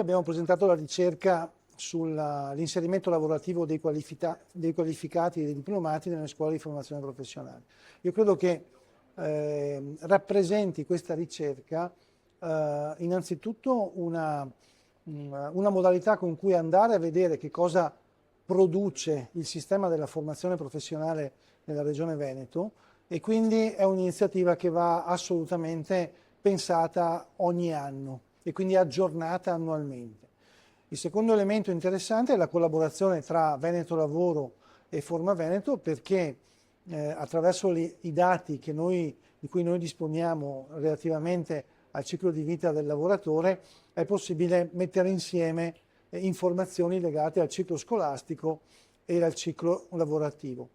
Abbiamo presentato la ricerca sull'inserimento lavorativo dei qualificati e dei diplomati nelle scuole di formazione professionale. Io credo che rappresenti questa ricerca innanzitutto una modalità con cui andare a vedere che cosa produce il sistema della formazione professionale nella Regione Veneto, e quindi è un'iniziativa che va assolutamente pensata ogni anno e quindi aggiornata annualmente. Il secondo elemento interessante è la collaborazione tra Veneto Lavoro e Forma Veneto, perché attraverso i dati di cui noi disponiamo relativamente al ciclo di vita del lavoratore è possibile mettere insieme informazioni legate al ciclo scolastico e al ciclo lavorativo.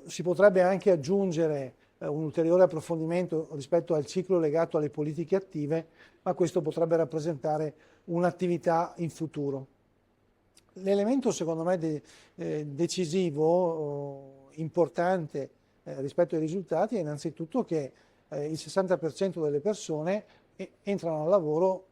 Si potrebbe anche aggiungere un ulteriore approfondimento rispetto al ciclo legato alle politiche attive, ma questo potrebbe rappresentare un'attività in futuro. L'elemento secondo me decisivo, importante rispetto ai risultati è innanzitutto che il 60% delle persone entrano al lavoro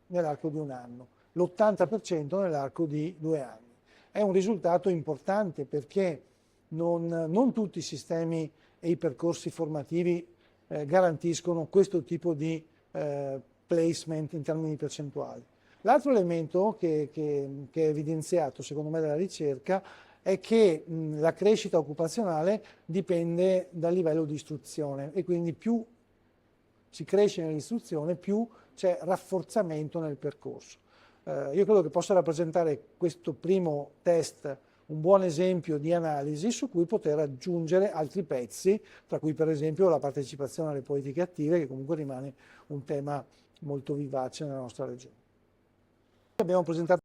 nell'arco di un anno, l'80% nell'arco di 2 anni. È un risultato importante perché non tutti i sistemi e i percorsi formativi garantiscono questo tipo di placement in termini percentuali. L'altro elemento che è evidenziato secondo me dalla ricerca è che la crescita occupazionale dipende dal livello di istruzione, e quindi più si cresce nell'istruzione più c'è rafforzamento nel percorso. Io credo che possa rappresentare questo primo test un buon esempio di analisi su cui poter aggiungere altri pezzi, tra cui per esempio la partecipazione alle politiche attive, che comunque rimane un tema molto vivace nella nostra regione. Abbiamo presentato